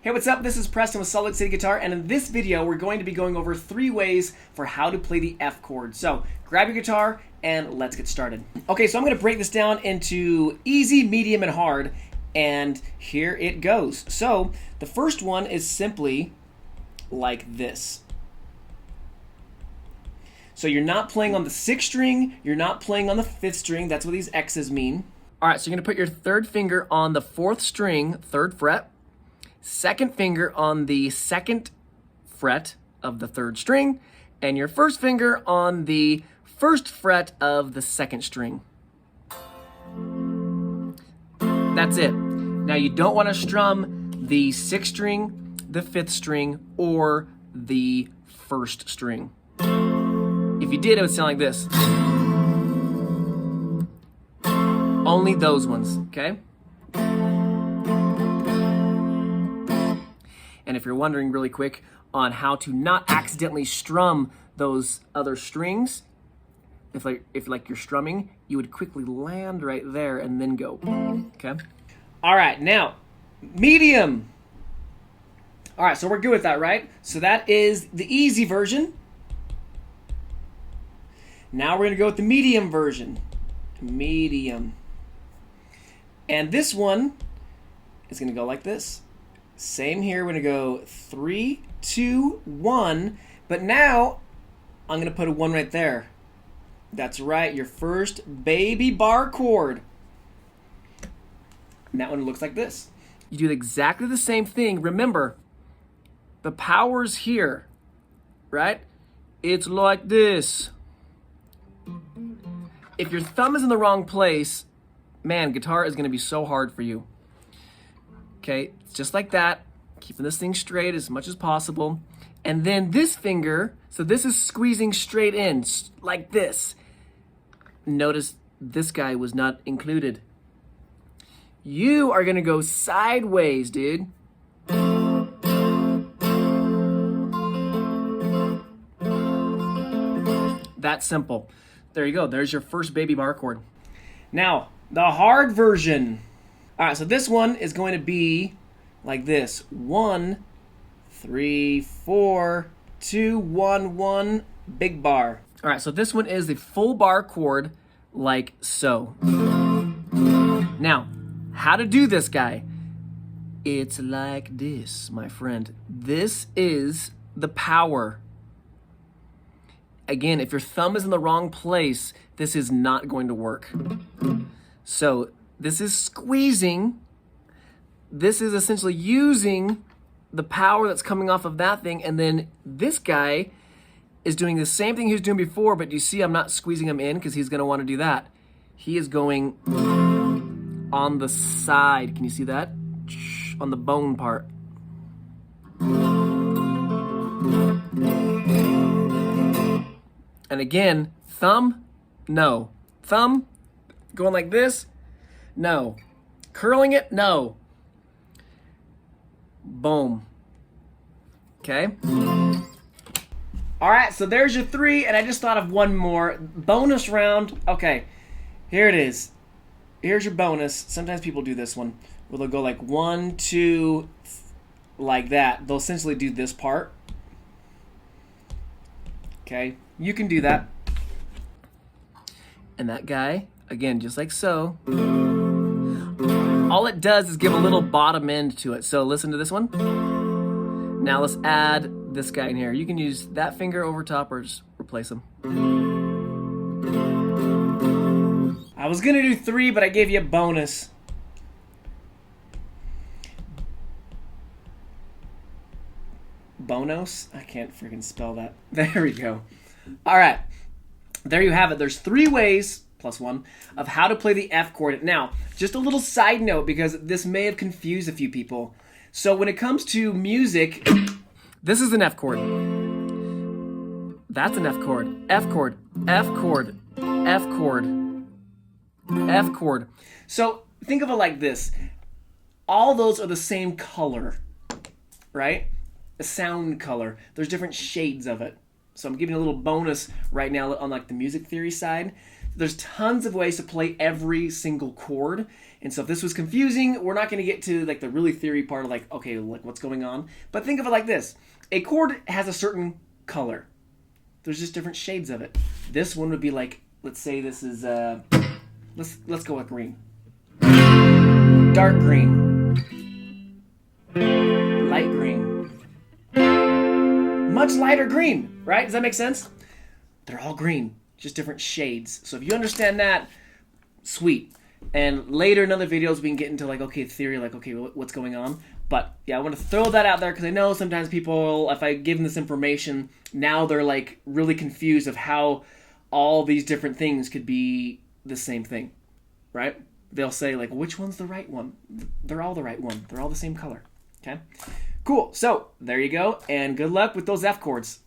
Hey, what's up? This is Preston with Salt Lake City Guitar, and in this video, we're going to be going over 3 ways for how to play the F chord. So, grab your guitar, and let's get started. Okay, so I'm going to break this down into easy, medium, and hard, and here it goes. So, the first one is simply like this. So you're not playing on the 6th string, you're not playing on the 5th string, that's what these X's mean. Alright, so you're going to put your 3rd finger on the 4th string, 3rd fret, 2nd finger on the 2nd fret of the 3rd string, and your 1st finger on the 1st fret of the 2nd string. That's it. Now you don't want to strum the 6th string, the 5th string, or the 1st string. If you did, it would sound like this. Only those ones, okay? And if you're wondering really quick on how to not accidentally strum those other strings, if you're strumming, you would quickly land right there and then go, okay? All right, now, medium. All right, so we're good with that, right? So that is the easy version. Now we're gonna go with the medium version. Medium. And this one is gonna go like this. Same here, we're gonna go 3, 2, 1, but now I'm gonna put a 1 right there. That's right, your first baby bar chord. And that one looks like this. You do exactly the same thing. Remember, the power's here, right? It's like this. If your thumb is in the wrong place, man, guitar is gonna be so hard for you. Okay, just like that, keeping this thing straight as much as possible. And then this finger, so this is squeezing straight in, like this. Notice this guy was not included. You are gonna go sideways, dude. That simple. There you go, there's your first baby bar chord. Now, the hard version. All right, so this one is going to be like this. 1, 3, 4, 2, 1, 1, big bar. All right, so this one is the full bar chord like so. Now, how to do this guy? It's like this, my friend. This is the power. Again, if your thumb is in the wrong place, this is not going to work. So, this is squeezing. This is essentially using the power that's coming off of that thing, and then this guy is doing the same thing he was doing before, but you see I'm not squeezing him in because he's gonna wanna do that. He is going on the side. Can you see that? On the bone part. And again, thumb, no. Thumb, going like this, no. Curling it, no. Boom. Okay? All right, so there's your 3, and I just thought of one more. Bonus round. Okay, here it is. Here's your bonus. Sometimes people do this one, where they'll go like 1, 2, like that. They'll essentially do this part. Okay, you can do that. And that guy, again, just like so. All it does is give a little bottom end to it. So listen to this one. Now let's add this guy in here. You can use that finger over top or just replace them. I was gonna do 3, but I gave you a bonus. Bonos? I can't freaking spell that. There we go. All right, there you have it. There's 3 ways, plus 1, of how to play the F chord. Now, just a little side note, because this may have confused a few people. So when it comes to music, this is an F chord. That's an F chord. F chord, F chord, F chord, F chord. So think of it like this. All those are the same color, right? A sound color. There's different shades of it. So I'm giving you a little bonus right now on like the music theory side. There's tons of ways to play every single chord, And so if this was confusing, we're not going to get to like the really theory part of like, okay, like what's going on. But think of it like this. A chord has a certain color. There's just different shades of it. This one would be like, let's say this is, let's go with green. Dark green. Light green. Much lighter green, right? Does that make sense? They're all green, just different shades. So if you understand that, sweet. And later in other videos, we can get into like, okay, theory, like, okay, what's going on? But yeah, I want to throw that out there because I know sometimes people, if I give them this information, now they're like really confused of how all these different things could be the same thing, right? They'll say like, which one's the right one? They're all the right one. They're all the same color, okay? Cool, so there you go, and good luck with those F chords.